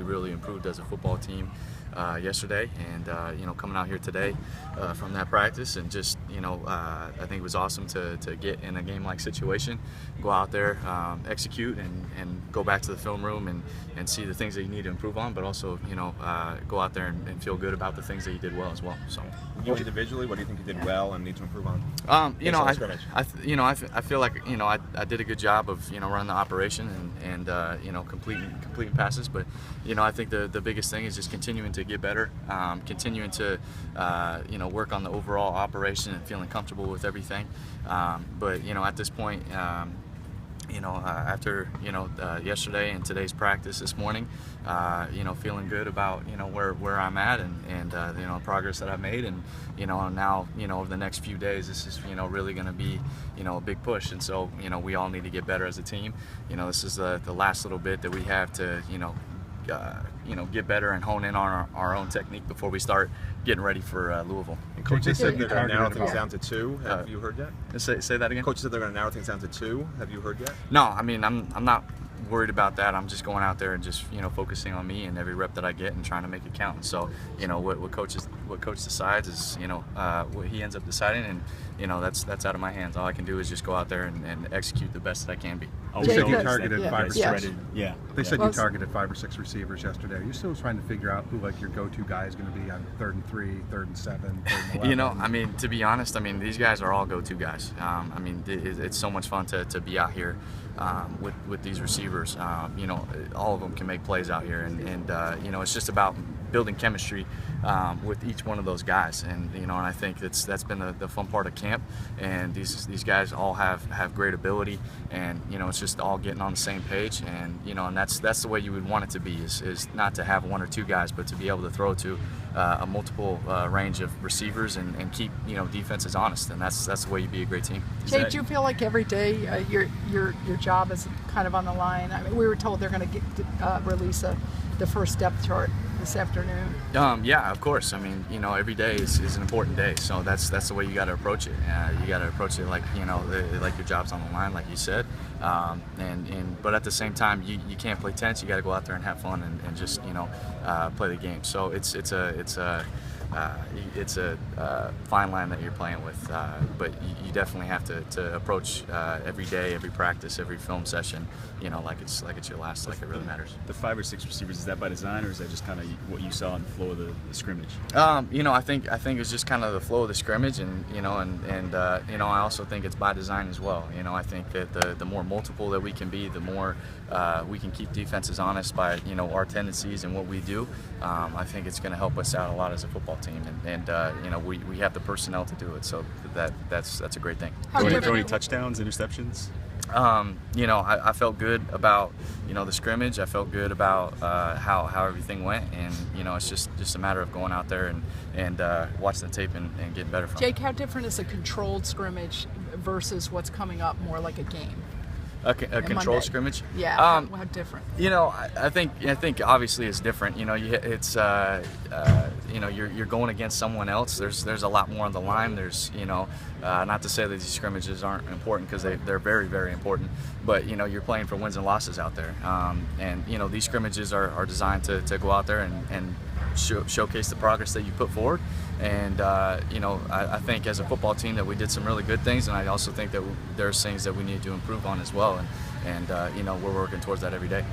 really improved as a football team yesterday, and coming out here today from that practice, and just I think it was awesome to get in a game-like situation, go out there, execute, and go back to the film room and see the things that you need to improve on, but also go out there and feel good about the things that you did well as well. So you individually, what do you think you did well and need to improve on? I feel like I did a good job of running the operation and completing passes, but I think the biggest thing is just continuing to get better, continuing to work on the overall operation and feeling comfortable with everything. But at this point, after yesterday and today's practice this morning, feeling good about where I'm at and progress that I've made, and now over the next few days, this is really going to be a big push, and so we all need to get better as a team. This is the last little bit that we have to get better and hone in on our own technique before we start getting ready for Louisville. And coaches said they're going to narrow things down to 2. Have you heard yet? Say that again? Coaches said they're going to narrow things down to 2. Have you heard yet? No, I mean, I'm not worried about that. I'm just going out there and just focusing on me and every rep that I get and trying to make it count. And so what coach decides is what he ends up deciding, and that's out of my hands. All I can do is just go out there and execute the best that I can be. You said you targeted 5 or 6. Yeah. They said you targeted 5 or 6 receivers yesterday. Are you still trying to figure out who your go-to guy is going to be on 3rd and 3, 3rd and 7, 3rd and 11? To be honest, these guys are all go-to guys. It's so much fun to be out here with these receivers. All of them can make plays out here, and it's just about building chemistry with each one of those guys, and I think that's been the fun part of camp. And these guys all have great ability, and it's just all getting on the same page, and and that's the way you would want it to be, is not to have 1 or 2 guys, but to be able to throw to a multiple range of receivers and keep defenses honest, and that's the way you be a great team. Jake, do you feel like every day your job is kind of on the line? We were told they're going to release the first depth chart this afternoon. Yeah, of course. Every day is an important day, so that's the way you got to approach it. You got to approach it like like your job's on the line, like you said. But at the same time, you can't play tense. You got to go out there and have fun and just play the game. So it's a fine line that you're playing with, but you definitely have to approach every day, every practice, every film session, like it's your last, like it really matters. The 5 or 6 receivers, is that by design, or is that just kind of what you saw in the flow of the scrimmage? I think it's just kind of the flow of the scrimmage, and I also think it's by design as well. I think that the more multiple that we can be, the more we can keep defenses honest by our tendencies and what we do. I think it's going to help us out a lot as a football team, and we have the personnel to do it, so that's a great thing. Throw any touchdowns, interceptions? I felt good about the scrimmage. I felt good about how everything went, and it's just a matter of going out there and watching the tape and getting better from it. Jake, how different is a controlled scrimmage versus what's coming up more like a game? A controlled scrimmage? Yeah. How different? I think obviously it's different. It's you're going against someone else. There's a lot more on the line. There's not to say that these scrimmages aren't important, because they're very, very important. But you're playing for wins and losses out there. And these scrimmages are designed to go out there and showcase the progress that you put forward. And I think as a football team that we did some really good things, and I also think that there's things that we need to improve on as well, and we're working towards that every day.